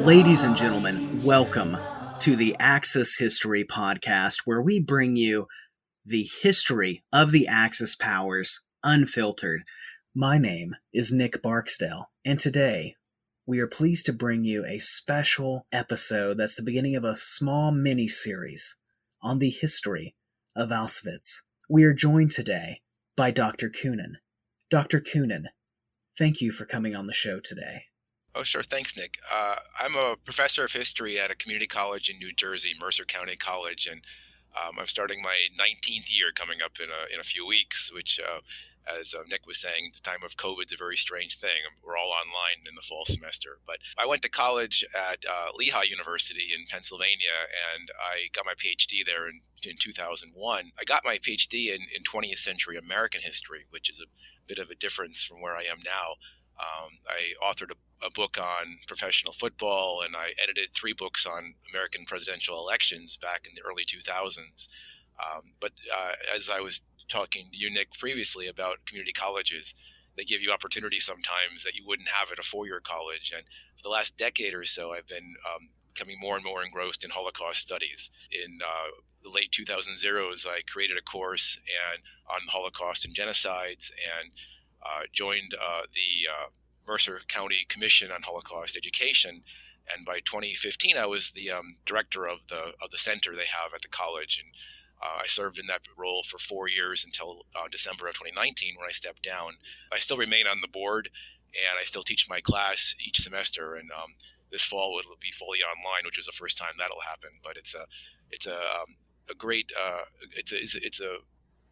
Ladies and gentlemen, welcome to the Axis History Podcast, where we bring you the history of the Axis powers unfiltered. My name is Nick Barksdale, and today we are pleased to bring you a special episode that's the beginning of a small mini-series on the history of Auschwitz. We are joined today by Dr. Coenen. Dr. Coenen, thank you for coming on the show today. Oh, sure. Thanks, Nick. I'm a professor of history at a community college in New Jersey, Mercer County College, and I'm starting my 19th year coming up in a few weeks, which, as Nick was saying, the time of COVID is a very strange thing. We're all online in the fall semester. But I went to college at Lehigh University in Pennsylvania, and I got my PhD there in 2001. I got my PhD in 20th century American history, which is a bit of a difference from where I am now. I authored a book on professional football, and I edited 3 books on American presidential elections back in the early 2000s. But as I was talking to you, Nick, previously about community colleges, they give you opportunities sometimes that you wouldn't have at a 4-year college. And for the last decade or so, I've been becoming more and more engrossed in Holocaust studies. In the late 2000s, I created a course on Holocaust and genocides, and joined the Mercer County Commission on Holocaust Education, and by 2015, I was the director of the center they have at the college, and I served in that role for 4 years until December of 2019, when I stepped down. I still remain on the board, and I still teach my class each semester. And this fall it'll be fully online, which is the first time that'll happen. But it's a great it's a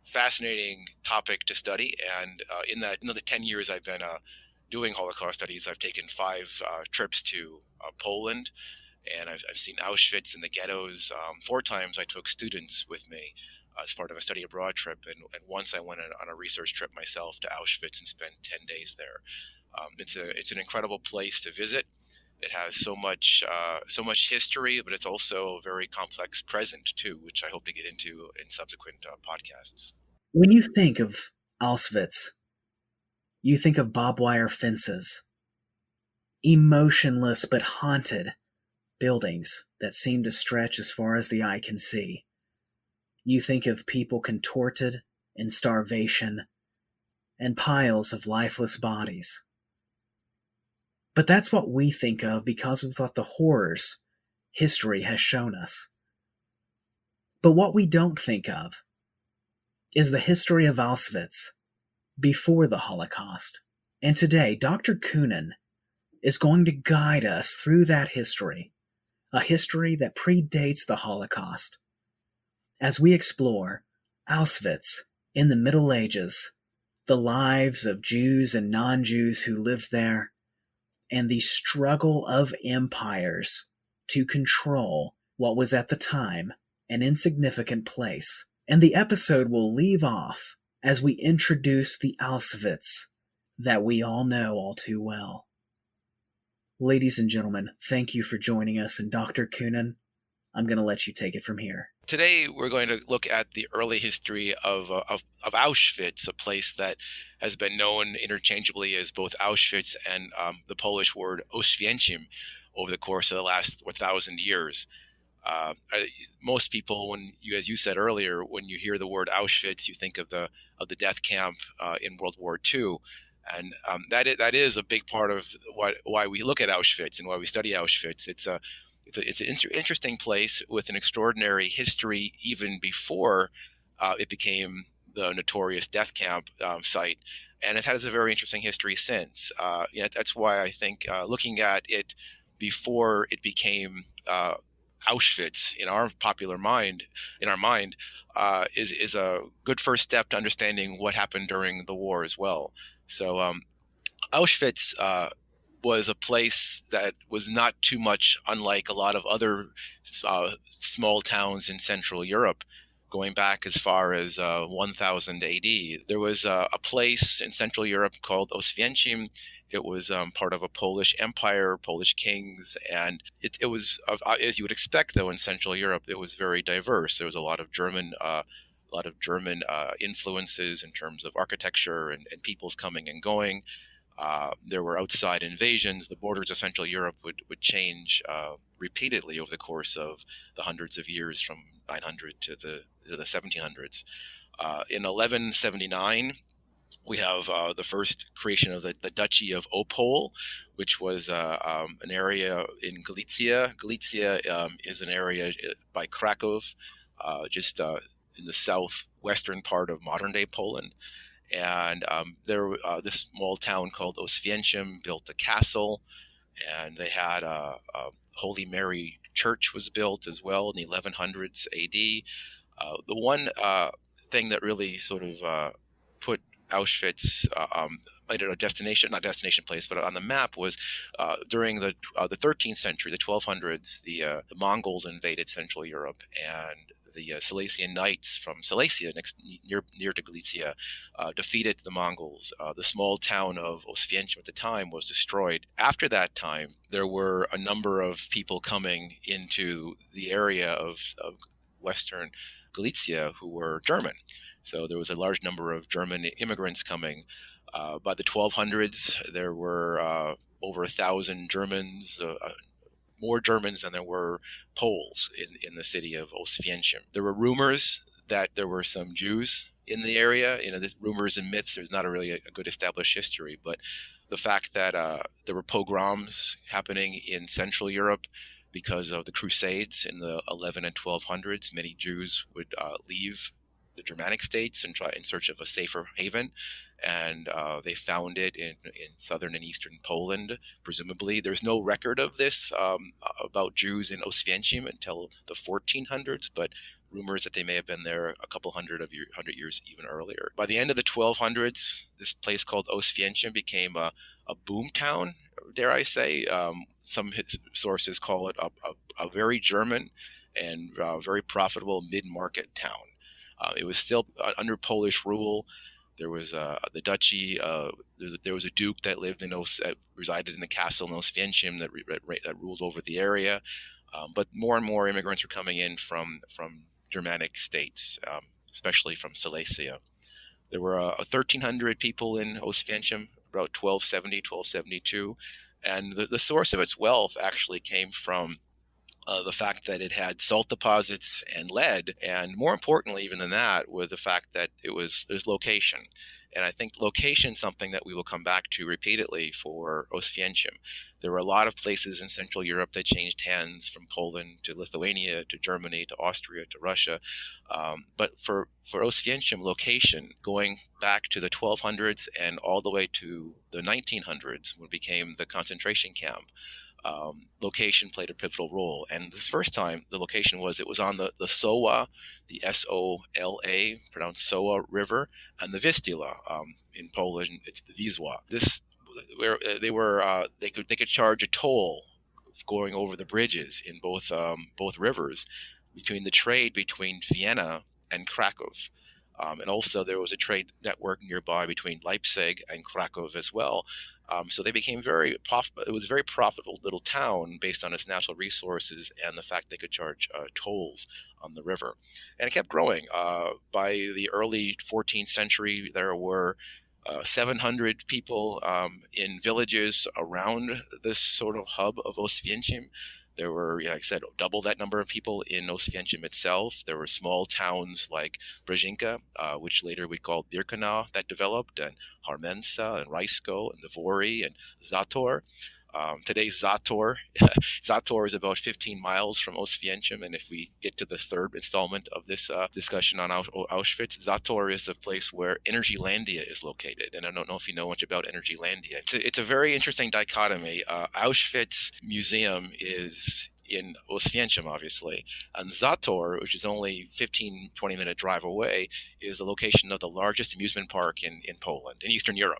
fascinating topic to study, and in the 10 years I've been doing Holocaust studies, I've taken 5 trips to Poland, and I've seen Auschwitz and the ghettos. 4 times I took students with me as part of a study abroad trip, and once I went on a research trip myself to Auschwitz and spent 10 days there. It's an incredible place to visit. It has so much history, but it's also a very complex present too, which I hope to get into in subsequent podcasts. When you think of Auschwitz, you think of barbed wire fences, emotionless but haunted buildings that seem to stretch as far as the eye can see. You think of people contorted in starvation and piles of lifeless bodies. But that's what we think of because of what the horrors history has shown us. But what we don't think of is the history of Auschwitz before the Holocaust. And today, Dr. Coenen is going to guide us through that history, a history that predates the Holocaust, as we explore Auschwitz in the Middle Ages, the lives of Jews and non-Jews who lived there, and the struggle of empires to control what was at the time an insignificant place. And the episode will leave off as we introduce the Auschwitz that we all know all too well. Ladies and gentlemen, thank you for joining us, and Dr. Coenen, I'm going to let you take it from here. Today, we're going to look at the early history of Auschwitz, a place that has been known interchangeably as both Auschwitz and the Polish word Oświęcim over the course of the last 1,000 years. Most people, as you said earlier, when you hear the word Auschwitz, you think of the death camp in World War II, and that is a big part of why we look at Auschwitz and why we study Auschwitz. It's an interesting place with an extraordinary history even before it became the notorious death camp site, and it has a very interesting history since. That's why I think looking at it before it became Auschwitz in our mind, is a good first step to understanding what happened during the war as well. So Auschwitz was a place that was not too much unlike a lot of other small towns in Central Europe, going back as far as 1000 AD. There was a place in Central Europe called Oświęcim. It was part of a Polish empire, Polish kings, and it was, as you would expect, though, in Central Europe, it was very diverse. There was a lot of German influences in terms of architecture and peoples coming and going. There were outside invasions. The borders of Central Europe would change repeatedly over the course of the hundreds of years from 900 to the 1700s. In 1179, we have the first creation of the Duchy of Opole, which was an area in Galicia. Galicia is an area by Krakow, just in the southwestern part of modern-day Poland. And this small town called Oswiecim built a castle, and they had a Holy Mary Church was built as well in the 1100s AD. The one thing that really sort of put Auschwitz at a destination, not destination place, but on the map was during the 13th century, the 1200s, the Mongols invaded Central Europe, and the Silesian Knights from Silesia, near to Galicia, defeated the Mongols. The small town of Oswiecim at the time was destroyed. After that time, there were a number of people coming into the area of Western Galicia who were German. So there was a large number of German immigrants coming. By the 1200s, there were over 1,000 Germans, more Germans than there were Poles in the city of Oswiecim. There were rumors that there were some Jews in the area. There's rumors and myths. There's not really a good established history, but the fact that there were pogroms happening in Central Europe because of the Crusades in the 11 and 1200s, many Jews would leave the Germanic states and try in search of a safer haven. And they found it in southern and eastern Poland, presumably. There's no record of this about Jews in Oswiecim until the 1400s, but rumors that they may have been there a couple hundred years even earlier. By the end of the 1200s, this place called Oswiecim became a boom town, dare I say. Some sources call it a very German and very profitable mid-market town. It was still under Polish rule. There was the duchy. There was a duke that lived resided in the castle in Oswiecim that ruled over the area. But more and more immigrants were coming in from Germanic states, especially from Silesia. There were 1,300 people in Oswiecim, about 1272, and the source of its wealth actually came from the fact that it had salt deposits and lead, and more importantly even than that, was the fact that there's location. And I think location is something that we will come back to repeatedly for Oswiecim. There were a lot of places in Central Europe that changed hands, from Poland to Lithuania to Germany to Austria to Russia. But for Oswiecim, location, going back to the 1200s and all the way to the 1900s, when it became the concentration camp, location played a pivotal role. And this first time, the location was on the Soła, the Sola, pronounced Soła River, and the Vistula. In Polish, it's the Wisła. This where they could charge a toll going over the bridges in both rivers, between the trade between Vienna and Krakow. And also there was a trade network nearby between Leipzig and Krakow as well. So they became it was a very profitable little town based on its natural resources and the fact they could charge tolls on the river. And it kept growing. By the early 14th century, there were 700 people in villages around this sort of hub of Oswiecim. There were, like I said, double that number of people in Oswiecim itself. There were small towns like Brzezinka, which later we called Birkenau, that developed, and Harmensa, and Rajsko, and Dwory, and Zator. Today's Zator. Zator is about 15 miles from Oswiecim, and if we get to the third installment of this discussion on Auschwitz, Zator is the place where Energylandia is located. And I don't know if you know much about Energylandia. It's a very interesting dichotomy. Auschwitz Museum is in Oswiecim, obviously, and Zator, which is only 15-20 minute drive away, is the location of the largest amusement park in Poland, in Eastern Europe.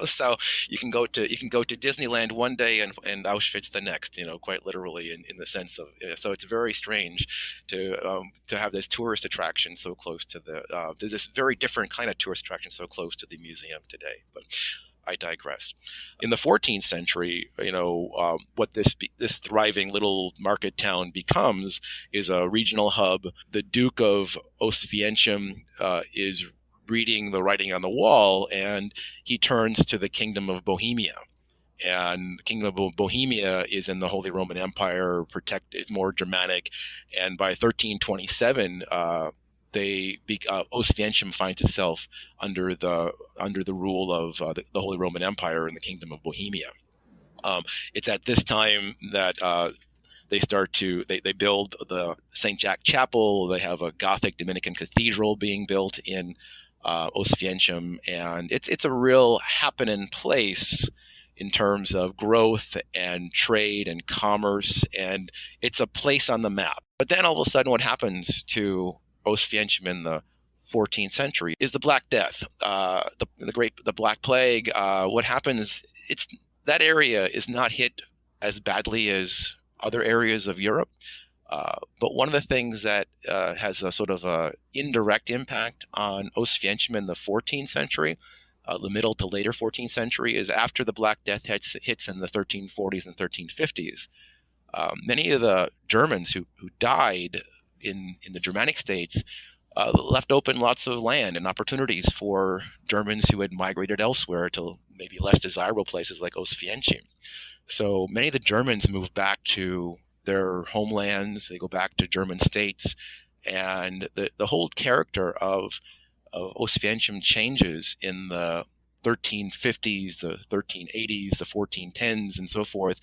So you can go to Disneyland one day and Auschwitz the next, quite literally in the sense of. So it's very strange to have this tourist attraction so close to this very different kind of tourist attraction so close to the museum today, but. I digress. In the 14th century, what this thriving little market town becomes is a regional hub. The Duke of Oswiecim is reading the writing on the wall, and he turns to the Kingdom of Bohemia. And the Kingdom of Bohemia is in the Holy Roman Empire, it's more Germanic, and by 1327, Oswiecim finds itself under the rule of the Holy Roman Empire in the Kingdom of Bohemia. It's at this time that they build the St. Jack Chapel. They have a Gothic Dominican cathedral being built in Oswiecim, and it's a real happening place in terms of growth and trade and commerce, and it's a place on the map. But then all of a sudden, what happens to Oswiecim in the 14th century is the Black Death, the Black Plague. What happens? That area is not hit as badly as other areas of Europe. But one of the things that has a sort of a indirect impact on Oswiecim in the 14th century, the middle to later 14th century, is after the Black Death hits in the 1340s and 1350s. Many of the Germans who died in the Germanic states left open lots of land and opportunities for Germans who had migrated elsewhere to maybe less desirable places like Oswiecim. So many of the Germans moved back to their homelands. They go back to German states, and the whole character of Oswiecim changes in the 1350s, the 1380s, the 1410s, and so forth.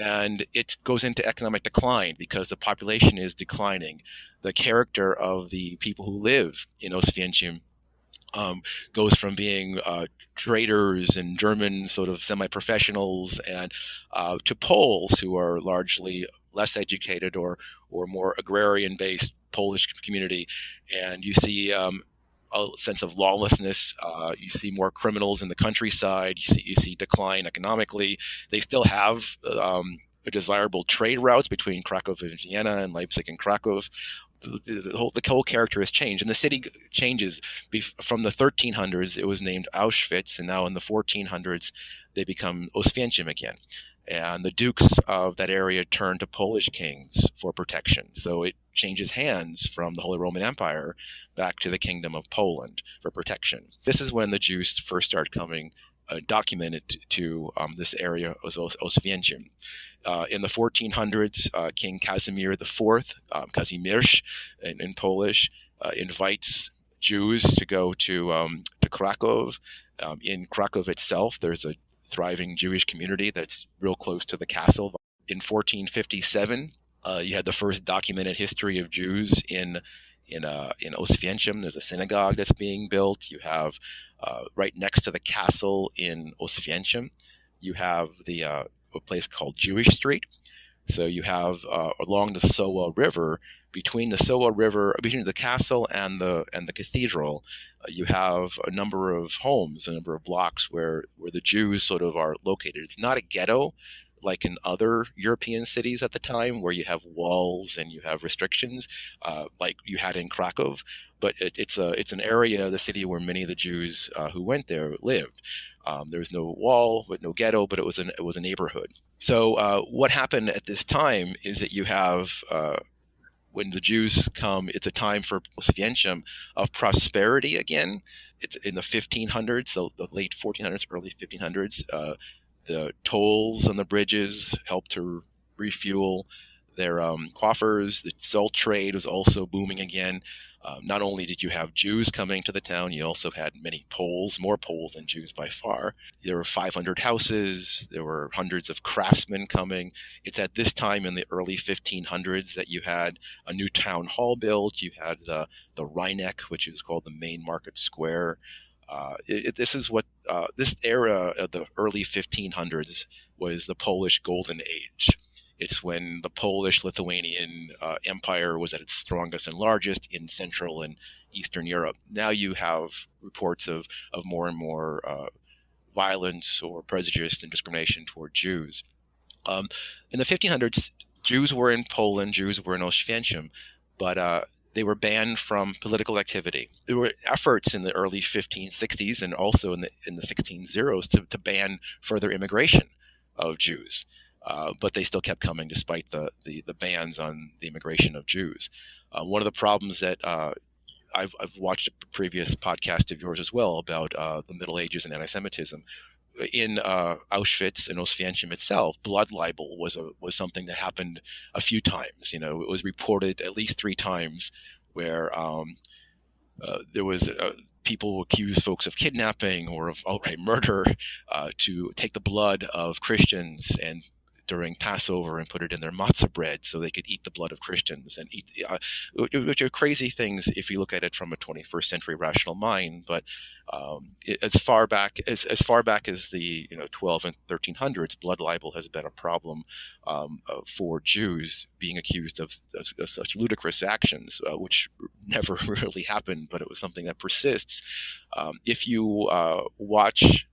And it goes into economic decline because the population is declining. The character of the people who live in Oswiecim goes from being traders and German sort of semi-professionals and to Poles who are largely less educated or more agrarian-based Polish community. And you see a sense of lawlessness. You see more criminals in the countryside. You see decline economically. They still have desirable trade routes between Krakow and Vienna and Leipzig and Krakow. The whole character has changed, and the city changes. From the 1300s, it was named Auschwitz, and now in the 1400s, they become Oswiecim again. And the dukes of that area turn to Polish kings for protection. So it changes hands from the Holy Roman Empire back to the Kingdom of Poland for protection. This is when the Jews first start coming documented to this area of Oswiecim. In the 1400s, King Casimir IV, Kazimierz in Polish, invites Jews to go to Krakow. In Krakow itself, there's a thriving Jewish community that's real close to the castle. In 1457, you had the first documented history of Jews in Oswiecim. There's a synagogue that's being built. You have right next to the castle in Oswiecim, you have a place called Jewish Street. So you have along the Sowa River, between the castle and the cathedral, you have a number of homes, a number of blocks where the Jews sort of are located. It's not a ghetto like in other European cities at the time, where you have walls and you have restrictions, like you had in Krakow. But it's an area of the city where many of the Jews who went there lived. There was no wall, but no ghetto, but it was a neighborhood. So what happened at this time is that you have when the Jews come, it's a time for Oswiecim of prosperity again. It's in the 1500s, the late 1400s, early 1500s. The tolls on the bridges helped to refuel their coffers. The salt trade was also booming again. Not only did you have Jews coming to the town, you also had many Poles, more Poles than Jews by far. There were 500 houses. There were hundreds of craftsmen coming. It's at this time in the early 1500s that you had a new town hall built. You had the Rheineck, which is called the main market square. This era of the early 1500s was the Polish Golden Age. It's when the Polish-Lithuanian Empire was at its strongest and largest in Central and Eastern Europe. Now you have reports of more and more violence or prejudice and discrimination toward Jews. In the 1500s, Jews were in Poland, Jews were in Oswiecim, but they were banned from political activity. There were efforts in the early 1560s and also in the 1600s to ban further immigration of Jews. But they still kept coming despite the bans on the immigration of Jews. One of the problems that I've watched a previous podcast of yours as well about the Middle Ages and anti-Semitism. In Auschwitz and Oswiecim itself, blood libel was something that happened a few times. You know, it was reported at least 3 times where there was people who accused folks of kidnapping or of outright murder to take the blood of Christians and during Passover and put it in their matzah bread so they could eat the blood of Christians and eat, which are crazy things if you look at it from a 21st century rational mind. But as far back as the 12 and 1300s, blood libel has been a problem for Jews being accused of such ludicrous actions, which never really happened, but it was something that persists. If you watch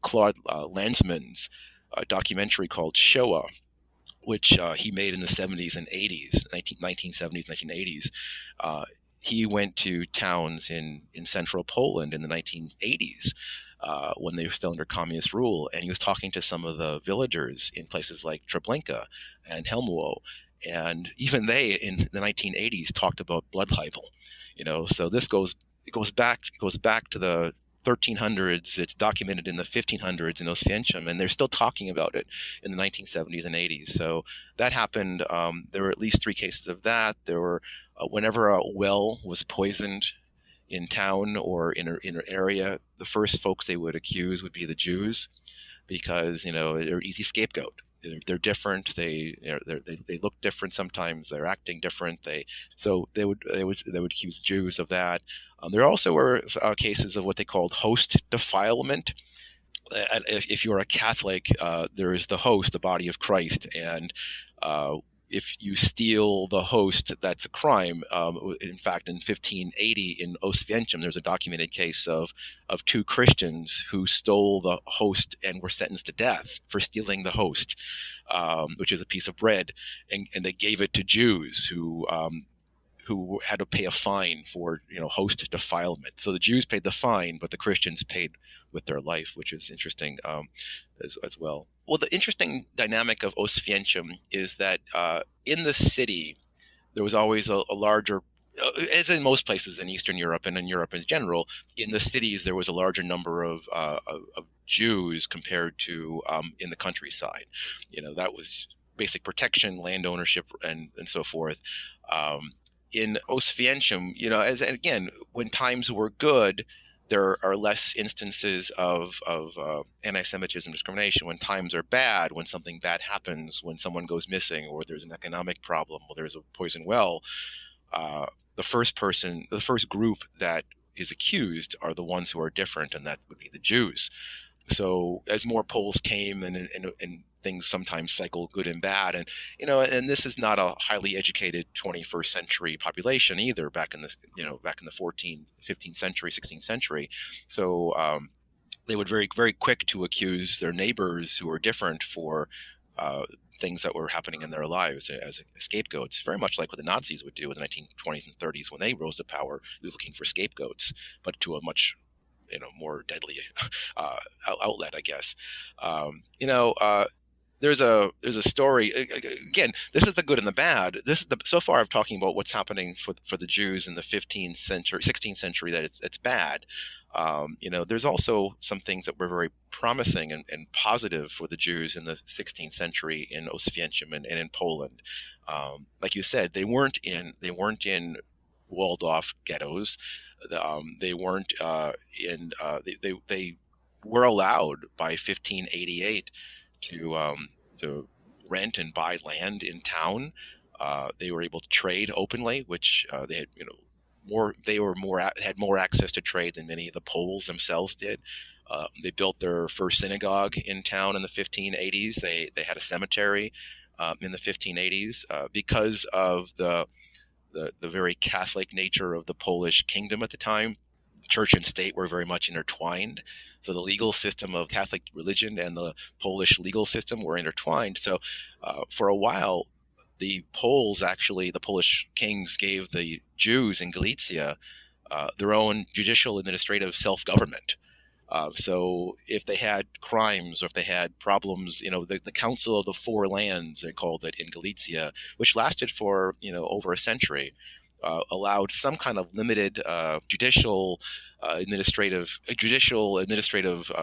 Claude Lanzmann's documentary called Shoah, which he made in the 70s and 80s, 1970s, 1980s. He went to towns in central Poland in the 1980s when they were still under communist rule, and he was talking to some of the villagers in places like Treblinka and Helmwo, and even they in the 1980s talked about blood libel. So this goes back to the 1300s. It's documented in the 1500s in Oswiecim, and they're still talking about it in the 1970s and 80s. So that happened. There were at least 3 cases of that. There were whenever a well was poisoned in town or in an area, the first folks they would accuse would be the Jews, because they're an easy scapegoat. They're different. They look different sometimes. They're acting different. So they would accuse Jews of that. There also were cases of what they called host defilement. If you're a Catholic, there is the host, the body of Christ, and if you steal the host, that's a crime. In fact, in 1580 in Oswiecim, there's a documented case of 2 Christians who stole the host and were sentenced to death for stealing the host, which is a piece of bread, and they gave it to Jews who had to pay a fine for host defilement. So the Jews paid the fine, but the Christians paid with their life, which is interesting as well. Well, the interesting dynamic of Oswiecim is that in the city, there was always a larger, as in most places in Eastern Europe and in Europe in general, in the cities there was a larger number of Jews compared to in the countryside. That was basic protection, land ownership, and so forth. In Oswiecim, again, when times were good, there are less instances of anti-Semitism discrimination. When times are bad, when something bad happens, when someone goes missing, or there's an economic problem, or there's a poison well, the first group that is accused are the ones who are different, and that would be the Jews. So as more Poles came and things sometimes cycle good and bad, and this is not a highly educated 21st century population either. Back in the 14th, 15th century, 16th century, so they would very very quick to accuse their neighbors who are different for things that were happening in their lives as scapegoats, very much like what the Nazis would do in the 1920s and 30s when they rose to power, looking for scapegoats, but to a much more deadly outlet, I guess. There's a story. Again, this is the good and the bad. So far I'm talking about what's happening for the Jews in the 15th century, 16th century, that it's bad. There's also some things that were very promising and positive for the Jews in the 16th century in Oswiecim and in Poland. Like you said, they weren't in walled off ghettos. They weren't they were allowed by 1588 to rent and buy land in town. They were able to trade openly, which they had had more access to trade than many of the Poles themselves did. They built their first synagogue in town in the 1580s. They had a cemetery in the 1580s because of the very Catholic nature of the Polish kingdom at the time. Church and state were very much intertwined. So the legal system of Catholic religion and the Polish legal system were intertwined. So for a while, the Polish kings gave the Jews in Galicia their own judicial administrative self-government. So if they had crimes or if they had problems, the Council of the Four Lands, they called it in Galicia, which lasted for, over a century, allowed some kind of limited judicial administrative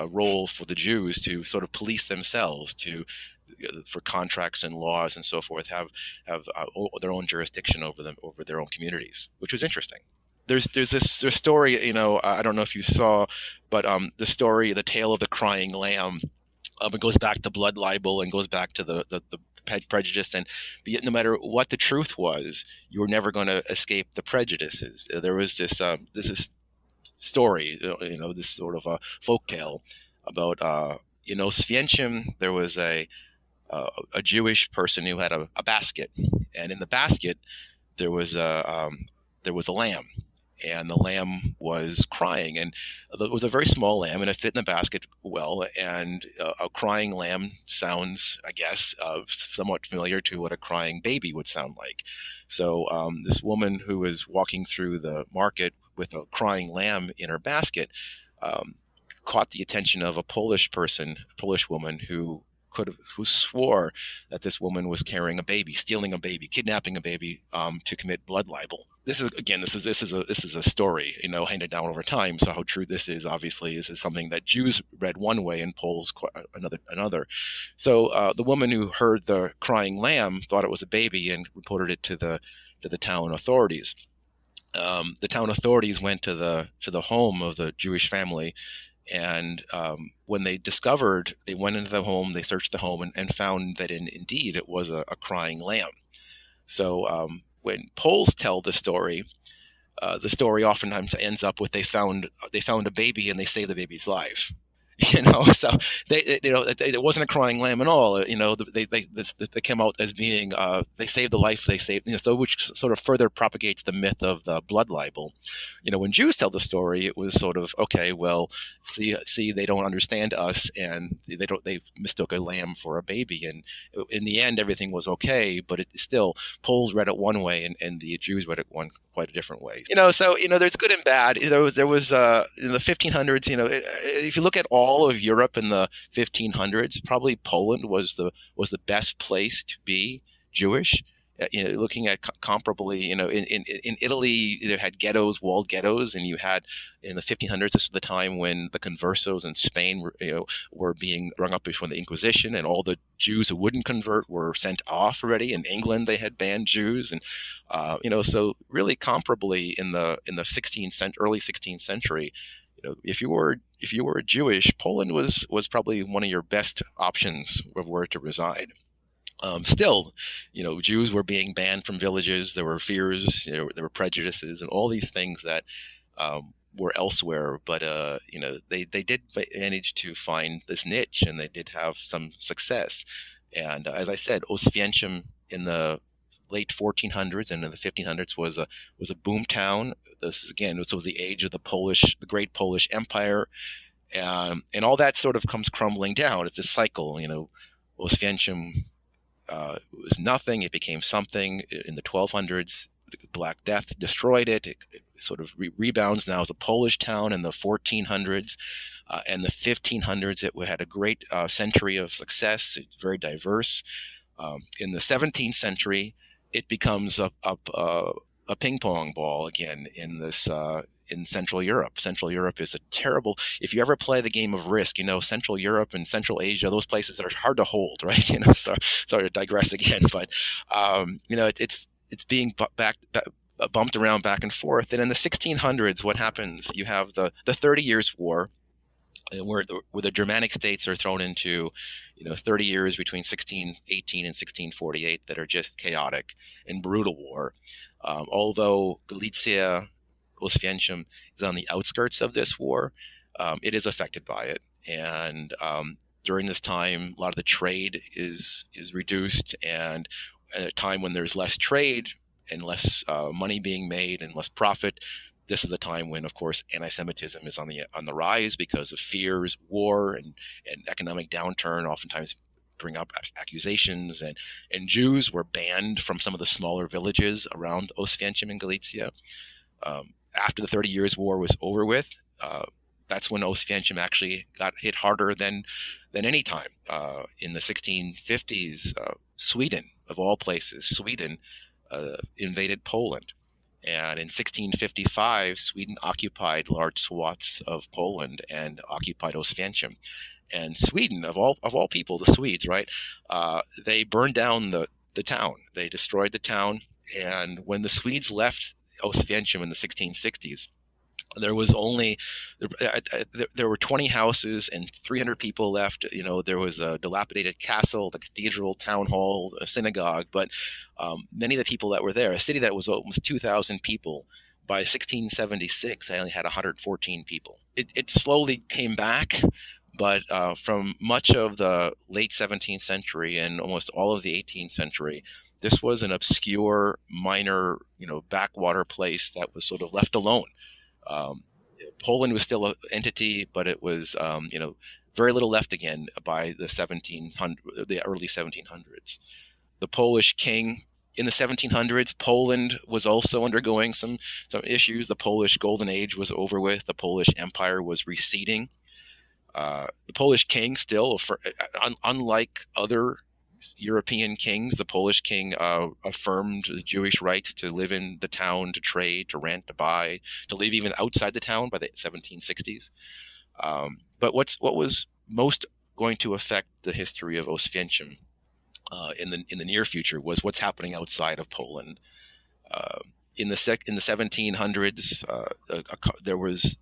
role for the Jews to sort of police themselves, to for contracts and laws and so forth, have their own jurisdiction over them, over their own communities, which was interesting. There's this story, I don't know if you saw, but the tale of the crying lamb. It goes back to blood libel and goes back to the prejudice, and no matter what the truth was, you were never going to escape the prejudices. There was this story, this sort of a folk tale about Svienchim. There was a Jewish person who had a basket, and in the basket there was a lamb, and the lamb was crying, and it was a very small lamb, and it fit in the basket well. And a crying lamb sounds, I guess, somewhat familiar to what a crying baby would sound like. So this woman who was walking through the market with a crying lamb in her basket caught the attention of a Polish woman who swore that this woman was carrying a baby, stealing a baby, kidnapping a baby to commit blood libel. This is a story, handed down over time. So how true this is, obviously, is something that Jews read one way and Poles another. So the woman who heard the crying lamb thought it was a baby and reported it to the town authorities. The town authorities went to the home of the Jewish family. And when they went into the home, they searched the home and found that indeed it was a crying lamb. So when Poles tell the story oftentimes ends up with they found a baby and they saved the baby's life. So it wasn't a crying lamb at all. They came out as being they saved the life. They saved, so which sort of further propagates the myth of the blood libel. When Jews tell the story, it was sort of, okay, well, see, they don't understand us, and they mistook a lamb for a baby, and in the end, everything was okay. But it still, Poles read it one way, and the Jews read it quite a different way. So there's good and bad. There was in the 1500s. If you look at all of Europe in the 1500s, probably Poland was the best place to be Jewish. Looking at comparably, in Italy, they had ghettos, walled ghettos, and you had in the 1500s. This was the time when the conversos in Spain were being rung up before the Inquisition, and all the Jews who wouldn't convert were sent off already. In England, they had banned Jews, and so really comparably in the early 16th century. If you were Jewish, Poland was probably one of your best options of where to reside. Still, Jews were being banned from villages. There were fears, there were prejudices, and all these things that were elsewhere. But they did manage to find this niche, and they did have some success. And as I said, Oswiecim in the late 1400s and in the 1500s was a boom town. This was the age of the great Polish Empire, and all that sort of comes crumbling down. It's a cycle. Oswiecim was nothing. It became something in the 1200s. The Black Death destroyed it. It sort of rebounds now as a Polish town in the 1400s. And the 1500s, it had a great century of success. It's very diverse. In the 17th century, it becomes a ping pong ball again in Central Europe. Central Europe is a terrible. If you ever play the game of Risk, Central Europe and Central Asia, those places are hard to hold, right? So sorry to digress again, but it's being bumped around back and forth. And in the 1600s, what happens? You have the 30 Years' War, where the Germanic states are thrown into 30 years between 1618 and 1648 that are just chaotic and brutal war. Although Galicia, Oswiecim is on the outskirts of this war, it is affected by it. And during this time, a lot of the trade is reduced, and at a time when there's less trade and less money being made and less profit, this is the time when, of course, anti-Semitism is on the rise because of fears, war, and economic downturn. Oftentimes bring up accusations, and Jews were banned from some of the smaller villages around Oswiecim and Galicia. After the 30 Years' War was over with, that's when Oswiecim actually got hit harder than any time. In the 1650s, Sweden, of all places, invaded Poland. And in 1655, Sweden occupied large swaths of Poland and occupied Oswiecim. And Sweden, of all people, the Swedes, right? They burned down the town. They destroyed the town. And when the Swedes left Oswiecim in the 1660s, there was only there were 20 houses and 300 people left. There was a dilapidated castle, the cathedral, town hall, a synagogue, but many of the people that were there, a city that was almost 2,000 people, by 1676, I only had 114 people. It slowly came back, but from much of the late 17th century and almost all of the 18th century, this was an obscure, minor, backwater place that was sort of left alone. Um, Poland was still an entity, but it was, very little left again by the early 1700s. The Polish king in the 1700s, Poland was also undergoing some issues. The Polish Golden Age was over with. The Polish Empire was receding. The Polish king still, unlike other European kings, the Polish king affirmed the Jewish rights to live in the town, to trade, to rent, to buy, to live even outside the town by the 1760s. But what was most going to affect the history of Oswiecim in the near future was what's happening outside of Poland. In the 1700s, there was,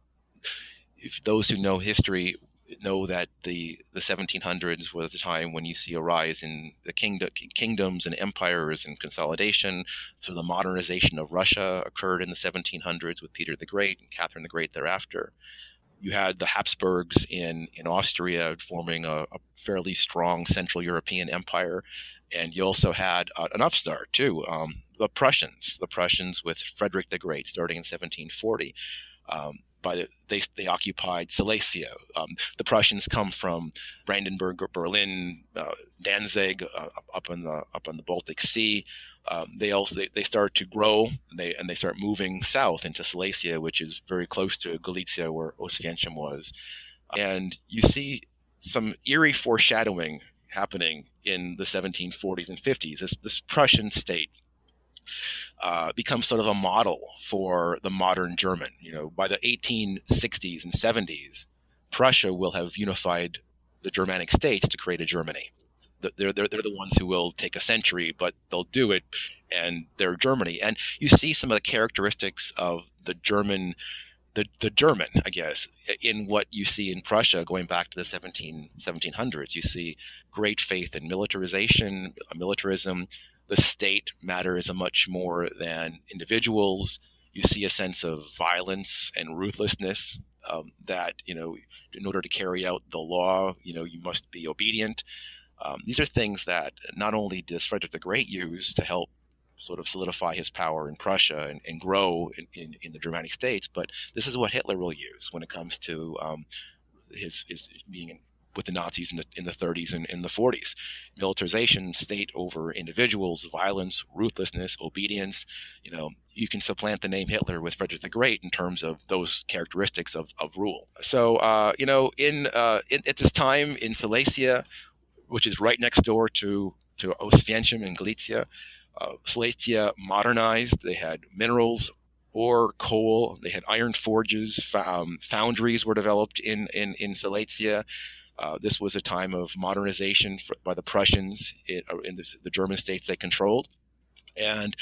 if those who know history know that the 1700s was a time when you see a rise in the kingdoms and empires and consolidation. So the modernization of Russia occurred in the 1700s with Peter the Great and Catherine the Great thereafter. You had the Habsburgs in Austria forming a fairly strong Central European empire. And you also had an upstart too, the Prussians with Frederick the Great starting in 1740. They occupied Silesia. The Prussians come from Brandenburg, Berlin, Danzig, up on the Baltic Sea. They start to grow, and they start moving south into Silesia, which is very close to Galicia, where Oswiecim was. And you see some eerie foreshadowing happening in the 1740s and 50s. This Prussian state becomes sort of a model for the modern German. By the 1860s and 70s, Prussia will have unified the Germanic states to create a Germany. They're the ones who will take a century, but they'll do it, and they're Germany. And you see some of the characteristics of the German, I guess, in what you see in Prussia going back to the 1700s. You see great faith in militarism. The state matters much more than individuals. You see a sense of violence and ruthlessness, that, in order to carry out the law, you must be obedient. These are things that not only does Frederick the Great use to help sort of solidify his power in Prussia and grow in the Germanic states, but this is what Hitler will use when it comes to his being with the Nazis in the 30s and in the 40s. Militarization, state over individuals, violence, ruthlessness, obedience. You can supplant the name Hitler with Frederick the Great in terms of those characteristics of rule. So, at this time in Silesia, which is right next door to Oswiecim in Galicia, Silesia modernized. They had minerals, ore, coal. They had iron forges. Foundries were developed in Silesia. This was a time of modernization by the Prussians in the German states they controlled. And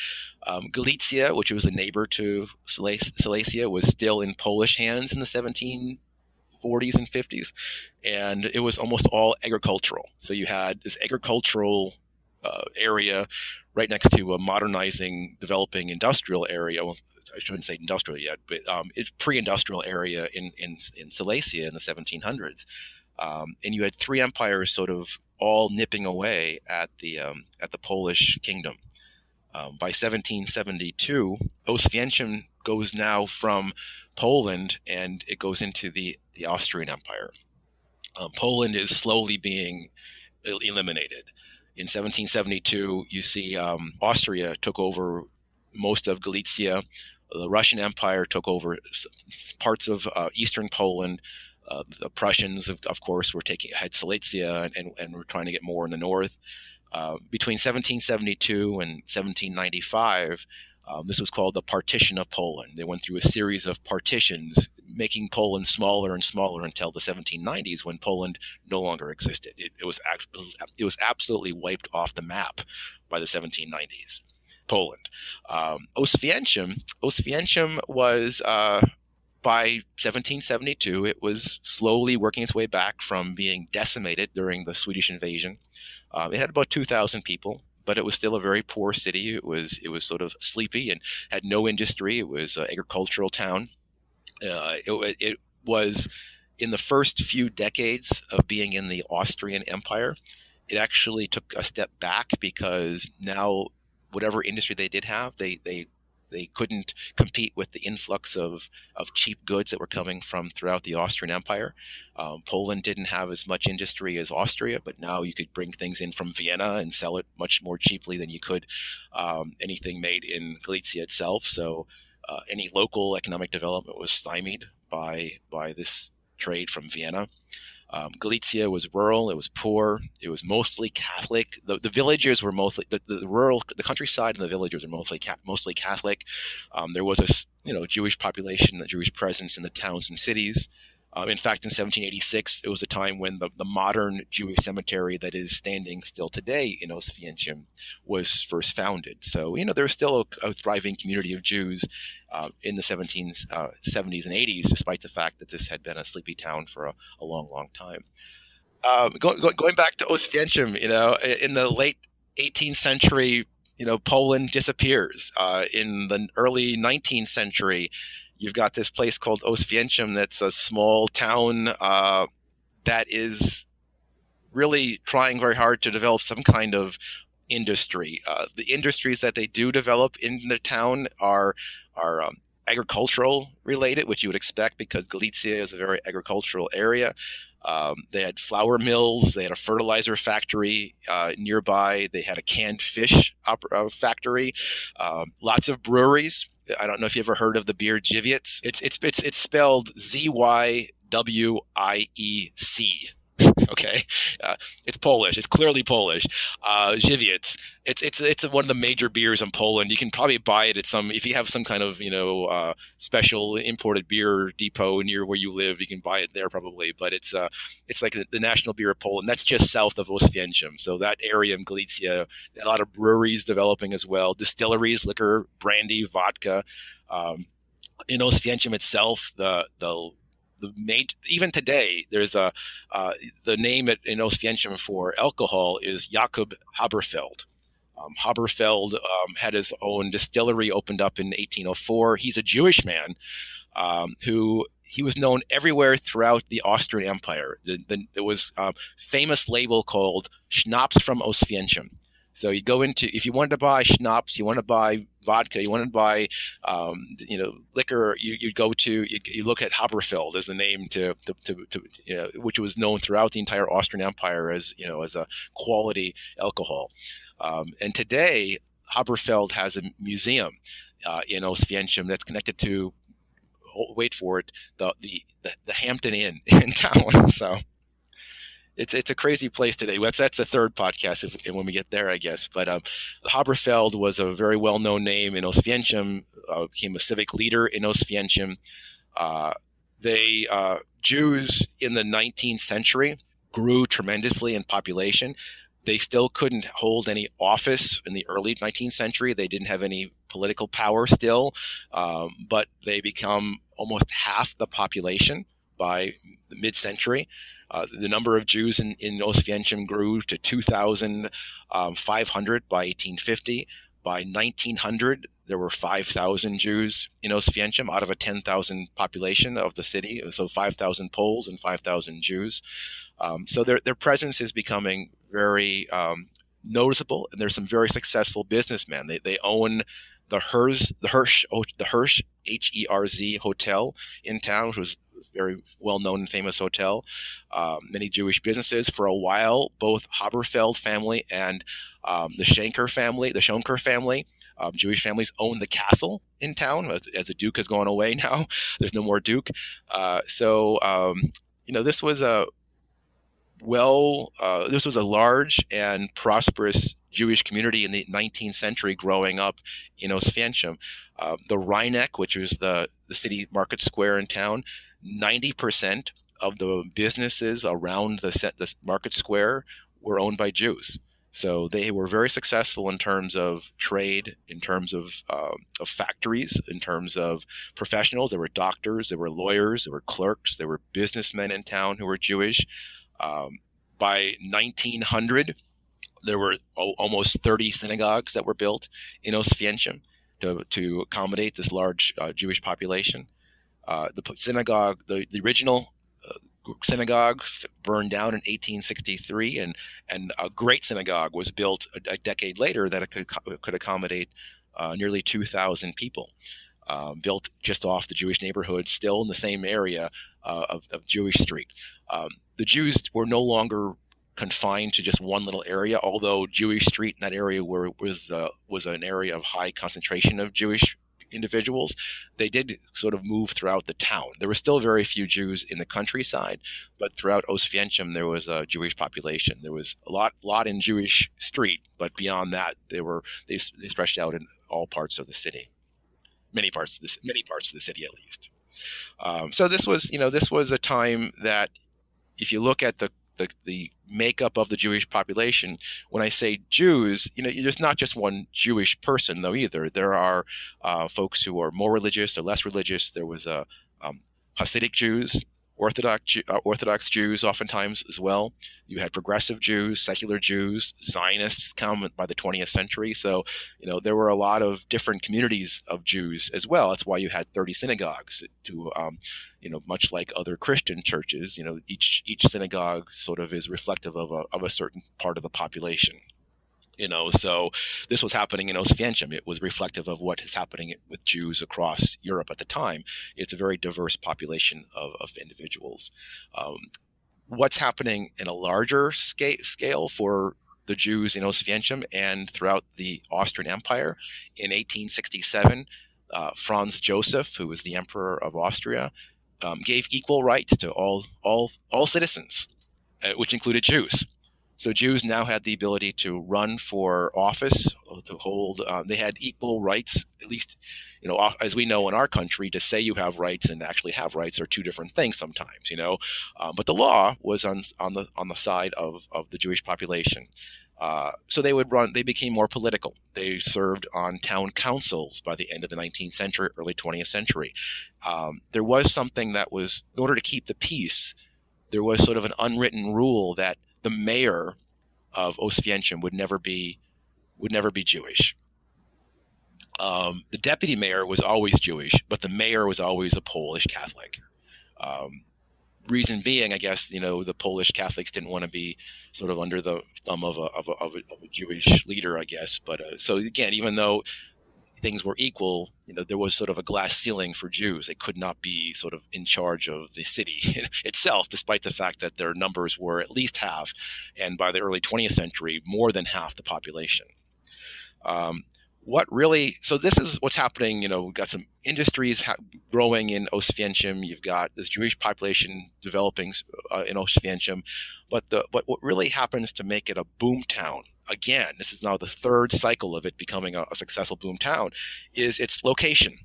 Galicia, which was a neighbor to Silesia, was still in Polish hands in the 1740s and 50s. And it was almost all agricultural. So you had this agricultural area right next to a modernizing, developing industrial area. Well, I shouldn't say industrial yet, but it's pre-industrial area in Silesia in the 1700s. And you had three empires sort of all nipping away at the Polish kingdom. By 1772, Oswiecim goes now from Poland and it goes into the Austrian Empire. Poland is slowly being eliminated. In 1772, you see Austria took over most of Galicia. The Russian Empire took over parts of eastern Poland. The Prussians, of course, had Silesia and were trying to get more in the north. Between 1772 and 1795, This was called the Partition of Poland. They went through a series of partitions, making Poland smaller and smaller until the 1790s, when Poland no longer existed. It was absolutely wiped off the map by the 1790s. Poland. Oswiecim was by 1772, it was slowly working its way back from being decimated during the Swedish invasion. It had about 2,000 people, but it was still a very poor city. It was sort of sleepy and had no industry. It was an agricultural town. It was in the first few decades of being in the Austrian Empire. It actually took a step back because now whatever industry they did have, they couldn't compete with the influx of cheap goods that were coming from throughout the Austrian Empire. Poland didn't have as much industry as Austria, but now you could bring things in from Vienna and sell it much more cheaply than you could anything made in Galicia itself. So any local economic development was stymied by this trade from Vienna. Galicia was rural. It was poor. It was mostly Catholic. The villagers were mostly the countryside and the villagers are mostly Catholic. There was a Jewish population, the Jewish presence in the towns and cities. In fact, in 1786, it was a time when the modern Jewish cemetery that is standing still today in Oswiecim was first founded. So, there was still a thriving community of Jews in the 70s and 80s, despite the fact that this had been a sleepy town for a long, long time. Going back to Oswiecim, in the late 18th century, Poland disappears. In the early 19th century, you've got this place called Oswiecim that's a small town that is really trying very hard to develop some kind of industry. The industries that they do develop in the town are agricultural related, which you would expect because Galicia is a very agricultural area. They had flour mills. They had a fertilizer factory nearby. They had a canned fish factory. Lots of breweries. I don't know if you ever heard of the beer Żywiec. It's spelled Zywiec. Okay, it's Polish. It's clearly Polish. Żywiec. It's one of the major beers in Poland. You can probably buy it at if you have some kind of special imported beer depot near where you live. You can buy it there probably. But it's like the national beer of Poland. That's just south of Oswiecim. So that area in Galicia, a lot of breweries developing as well, distilleries, liquor, brandy, vodka. In Oswiecim itself, even today, there's the name in Oswiecim for alcohol is Jakob Haberfeld. Haberfeld had his own distillery opened up in 1804. He's a Jewish man who he was known everywhere throughout the Austrian Empire. There was a famous label called Schnapps from Oswiecim. So you go if you wanted to buy schnapps, you want to buy vodka, you want to buy, liquor, you look at Haberfeld as the name which was known throughout the entire Austrian Empire as a quality alcohol. And today, Haberfeld has a museum in Oswiecim that's connected to, wait for it, the Hampton Inn in town. So. It's a crazy place today. That's the third podcast when we get there, I guess. But Haberfeld was a very well-known name in Oswiecim, became a civic leader in Oswiecim. Jews in the 19th century grew tremendously in population. They still couldn't hold any office in the early 19th century. They didn't have any political power still, but they become almost half the population by the mid-century. The number of Jews in Oswiecim grew to 2,500 by 1850. By 1900, there were 5,000 Jews in Oswiecim out of a 10,000 population of the city. So 5,000 Poles and 5,000 Jews. So their presence is becoming very noticeable, and there's some very successful businessmen. They own the Herz Herz hotel in town, which was very well-known and famous hotel. Many Jewish businesses. For a while, both Haberfeld family and the Schonker family, Jewish families owned the castle in town. As the Duke has gone away now, there's no more Duke. This was this was a large and prosperous Jewish community in the 19th century growing up in Oswiecim. The Rheineck, which was the city market square in town, 90% of the businesses around the market square were owned by Jews. So they were very successful in terms of trade, in terms of factories, in terms of professionals. There were doctors, there were lawyers, there were clerks, there were businessmen in town who were Jewish. By 1900, there were almost 30 synagogues that were built in Oswiecim to accommodate this large Jewish population. The original synagogue burned down in 1863, and a great synagogue was built a decade later that it could accommodate nearly 2,000 people. Built just off the Jewish neighborhood, still in the same area of Jewish Street. The Jews were no longer confined to just one little area, although Jewish Street in that area was an area of high concentration of Jewish individuals. They did sort of move throughout the town. There were still very few Jews in the countryside, but throughout Oswiecim there was a Jewish population. There was a lot in Jewish Street, but beyond that, they stretched out in all parts of the city. Many parts of the city, at least. So this was a time that, if you look at the makeup of the Jewish population, when I say Jews, there's not just one Jewish person though either. There are folks who are more religious or less religious. There was Hasidic Jews, Orthodox Jews oftentimes as well. You had progressive Jews, secular Jews, Zionists come by the 20th century. So, there were a lot of different communities of Jews as well. That's why you had 30 synagogues to, much like other Christian churches, each synagogue sort of is reflective of a certain part of the population. So this was happening in Oswiecim. It was reflective of what is happening with Jews across Europe at the time. It's a very diverse population of individuals. What's happening in a larger scale for the Jews in Oswiecim and throughout the Austrian Empire? In 1867, Franz Joseph, who was the Emperor of Austria, gave equal rights to all citizens, which included Jews. So Jews now had the ability to run for office, to hold. They had equal rights, at least, as we know in our country, to say you have rights and actually have rights are two different things sometimes. But the law was on the side of the Jewish population. So they became more political. They served on town councils by the end of the 19th century, early 20th century. There was something that was, in order to keep the peace, there was sort of an unwritten rule that the mayor of Oswiecim would never be Jewish. The deputy mayor was always Jewish, but the mayor was always a Polish Catholic. Reason being, I guess, the Polish Catholics didn't want to be sort of under the thumb of a Jewish leader, I guess. But so again, even though things were equal, there was sort of a glass ceiling for Jews. They could not be sort of in charge of the city itself, despite the fact that their numbers were at least half, and by the early 20th century, more than half the population. So this is what's happening. We've got some industries growing in Oswiecim. You've got this Jewish population developing in Oswiecim, but what really happens to make it a boom town, again, this is now the third cycle of it becoming a successful boom town, is its location.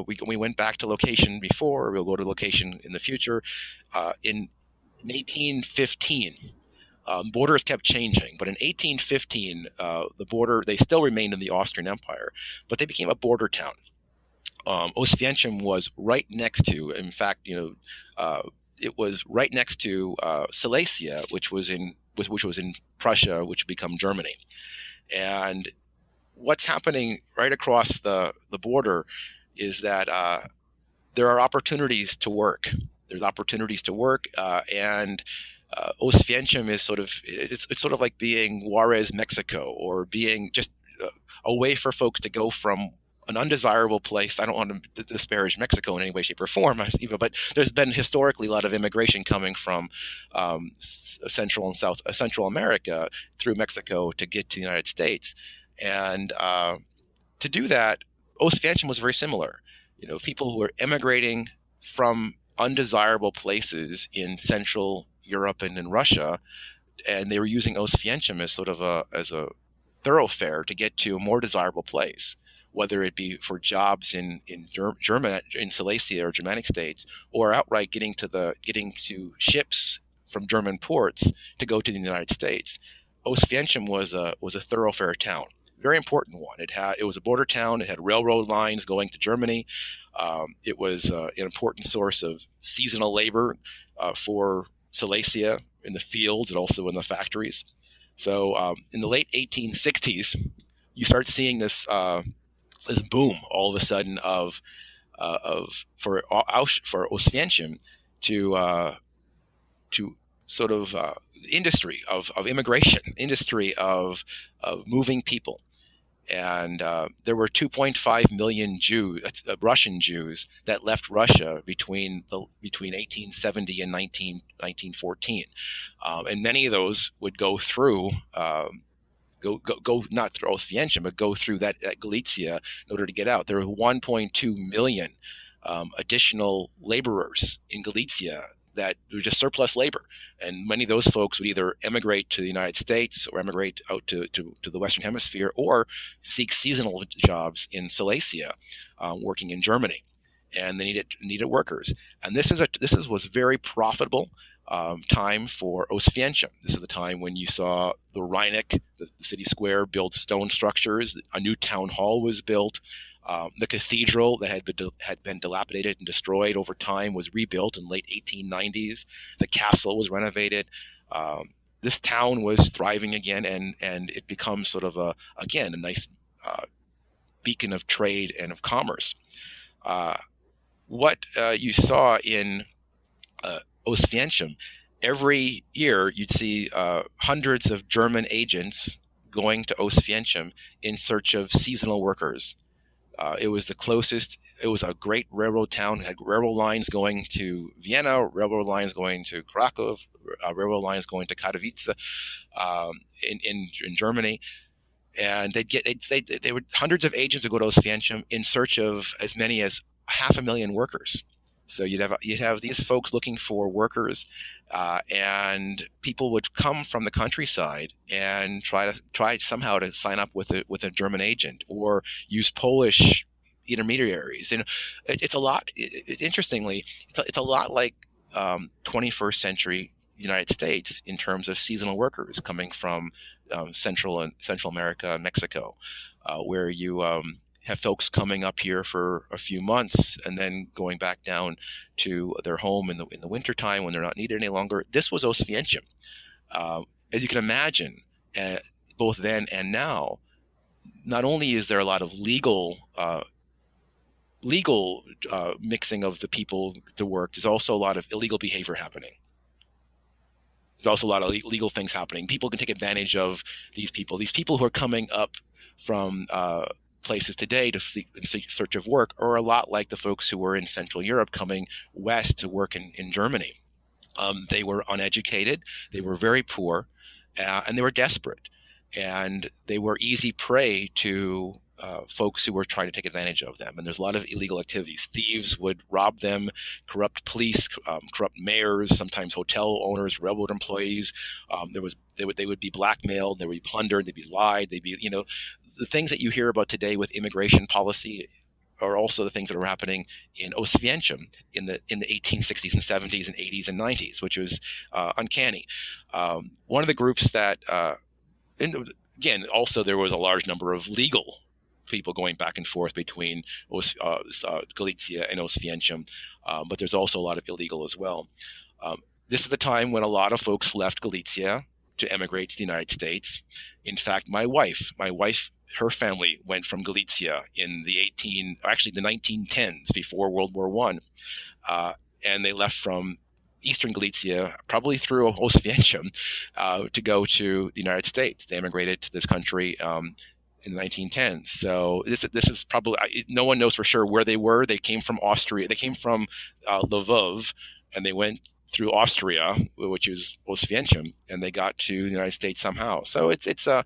We went back to location before. We'll go to location in the future. In 1815. Borders kept changing, but in 1815, the border, they still remained in the Austrian Empire, but they became a border town. Oswiecim was right next to, in fact, it was right next to Silesia, which was in Prussia, which would become Germany. And what's happening right across the border is that there are opportunities to work. There's opportunities to work, and Oswiecim is it's sort of like being Juarez, Mexico, or being just a way for folks to go from an undesirable place. I don't want to disparage Mexico in any way, shape, or form, but there's been historically a lot of immigration coming from Central and Central America through Mexico to get to the United States. And to do that, Oswiecim was very similar. People who were immigrating from undesirable places in Central Europe and in Russia, and they were using Ostwiecim as sort of a thoroughfare to get to a more desirable place, whether it be for jobs in German, in Silesia or Germanic states, or outright getting to ships from German ports to go to the United States. Ostwiecim was a thoroughfare town, very important one. It was a border town. It had railroad lines going to Germany. It was an important source of seasonal labor for Silesia in the fields and also in the factories. So in the late 1860s, you start seeing this boom all of a sudden for Ostwiecim to sort of industry of immigration, industry of moving people. And there were 2.5 million Russian Jews that left Russia between 1870 and 1914, and many of those would go through go not through Ostwiecim, but go through that Galicia in order to get out. There were 1.2 million additional laborers in Galicia that were just surplus labor. And many of those folks would either emigrate to the United States or emigrate out to the Western Hemisphere or seek seasonal jobs in Silesia, working in Germany. And they needed workers. And this was very profitable time for Ostwiecim. This is the time when you saw the Rheineck, the city square, build stone structures. A new town hall was built. The cathedral that had been dilapidated and destroyed over time was rebuilt in late 1890s. The castle was renovated. This town was thriving again, and it becomes sort of a nice beacon of trade and of commerce. What you saw in Ostwiecim, every year you'd see hundreds of German agents going to Ostwiecim in search of seasonal workers. It was the closest. It was a great railroad town. It had railroad lines going to Vienna, railroad lines going to Krakow, railroad lines going to Katowice in Germany. And they were hundreds of agents would go to Ostwiecim in search of as many as 500,000 workers. So you'd have these folks looking for workers, and people would come from the countryside and try somehow to sign up with a German agent or use Polish intermediaries. And it's a lot. Interestingly, it's a lot like 21st century United States in terms of seasonal workers coming from Central America and Mexico, where you have folks coming up here for a few months and then going back down to their home in the wintertime when they're not needed any longer. This was Ostwiecim. As you can imagine, both then and now, not only is there a lot of legal mixing of the people to work, there's also a lot of illegal behavior happening. There's also a lot of legal things happening. People can take advantage of these people. These people who are coming up from places today to search of work are a lot like the folks who were in Central Europe coming west to work in Germany. They were uneducated, they were very poor, and they were desperate. And they were easy prey to folks who were trying to take advantage of them. And there's a lot of illegal activities. Thieves would rob them, corrupt police, corrupt mayors, sometimes hotel owners, railroad employees. They would be blackmailed, they would be plundered, they'd be lied, they'd be, the things that you hear about today with immigration policy are also the things that are happening in Ostwiecim in the 1860s and 70s and 80s and 90s, which was uncanny. One of the groups that, again, also there was a large number of legal people going back and forth between Galicia and Ostwiecim, but there's also a lot of illegal as well. This is the time when a lot of folks left Galicia to emigrate to the United States. In fact, my wife, her family went from Galicia in the 1910s, before World War I, and they left from Eastern Galicia, probably through Ostwiecim, to go to the United States. They immigrated to this country in the 1910s. So this is probably, no one knows for sure where they were. They came from Austria. They came from Lvov, and they went through Austria, which is Ostwiecim, and they got to the United States somehow. So it's a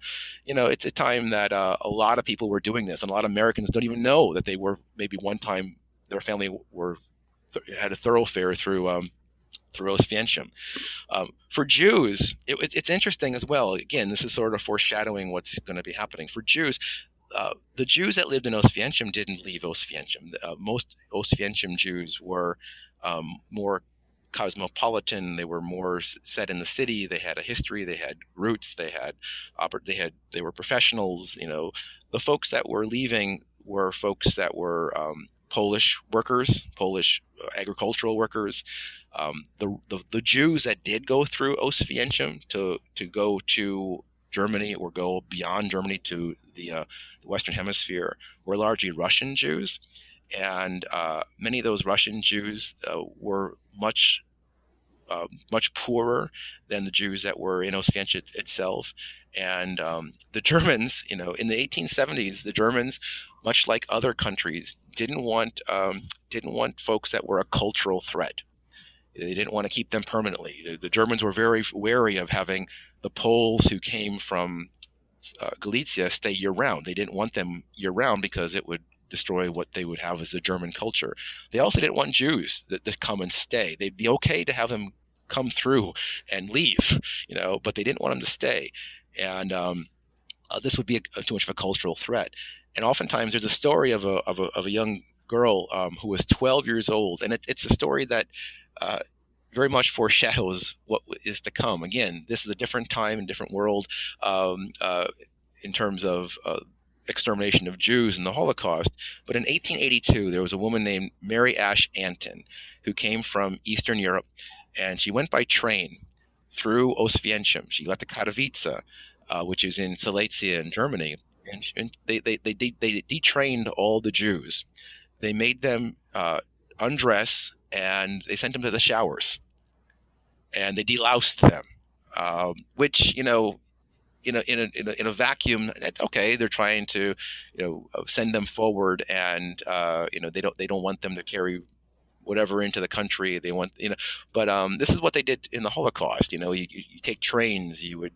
time that a lot of people were doing this, and a lot of Americans don't even know that they were, maybe one time their family had a thoroughfare through through Oswiecim. For Jews, it's interesting as well. Again, this is sort of foreshadowing what's going to be happening. For Jews, the Jews that lived in Oswiecim didn't leave Oswiecim. Most Oswiecim Jews were more cosmopolitan. They were more set in the city. They had a history. They had roots. They were professionals. The folks that were leaving were folks that were Polish workers, Polish agricultural workers. The Jews that did go through Oswiecim to go to Germany or go beyond Germany to the Western Hemisphere were largely Russian Jews, and many of those Russian Jews were much poorer than the Jews that were in Oswiecim itself. And the Germans, in the 1870s, the Germans, much like other countries, didn't want folks that were a cultural threat. They didn't want to keep them permanently. The Germans were very wary of having the Poles who came from Galicia stay year-round. They didn't want them year-round because it would destroy what they would have as a German culture. They also didn't want Jews to come and stay. They'd be okay to have them come through and leave, but they didn't want them to stay. And this would be too much of a cultural threat. And oftentimes there's a story of a young girl who was 12 years old, and it's a story that very much foreshadows what is to come. Again, this is a different time and different world in terms of extermination of Jews in the Holocaust. But in 1882, there was a woman named Mary Ash Antin who came from Eastern Europe, and she went by train through Oswiecim. She got to Katowice, which is in Silesia in Germany, and they detrained all the Jews. They made them undress, and they sent them to the showers, and they deloused them, which in a vacuum, that's okay. They're trying to send them forward, and they don't want them to carry whatever into the country they want, but this is what they did in the Holocaust. You take trains, you would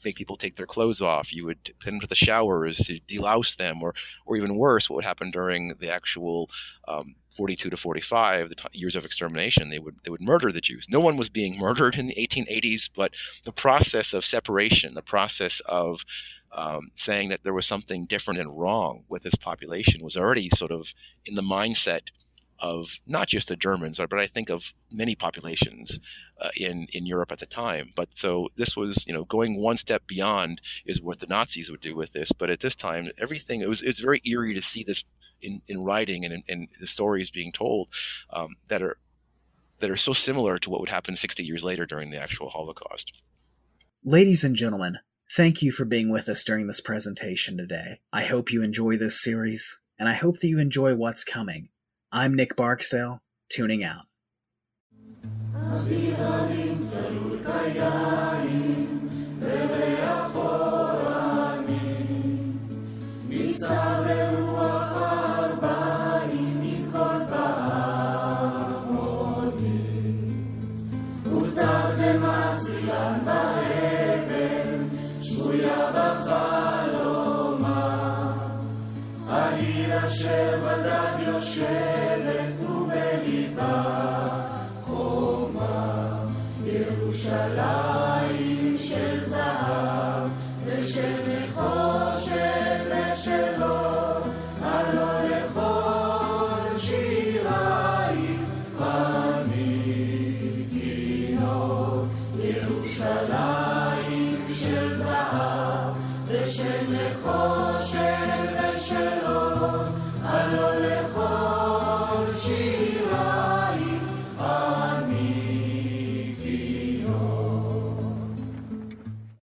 make people take their clothes off, you would put them to the showers to delouse them, or even worse, what would happen during the actual 42 to 45, the years of extermination, they would murder the Jews. No one was being murdered in the 1880s, but the process of separation, the process of saying that there was something different and wrong with this population was already sort of in the mindset of not just the Germans, but I think of many populations in Europe at the time. But so this was, going one step beyond is what the Nazis would do with this. But at this time, everything, it's very eerie to see this in writing and the stories being told that are so similar to what would happen 60 years later during the actual Holocaust. Ladies and gentlemen, thank you for being with us during this presentation today. I hope you enjoy this series, and I hope that you enjoy what's coming. I'm Nick Barksdale, tuning out. אשר בדד יושבת ובליבה חומה ירושלים של זהב ושל נחושת ושל אור הלא לכל שירייך אני כינור ירושלים של זהב ושל נחושת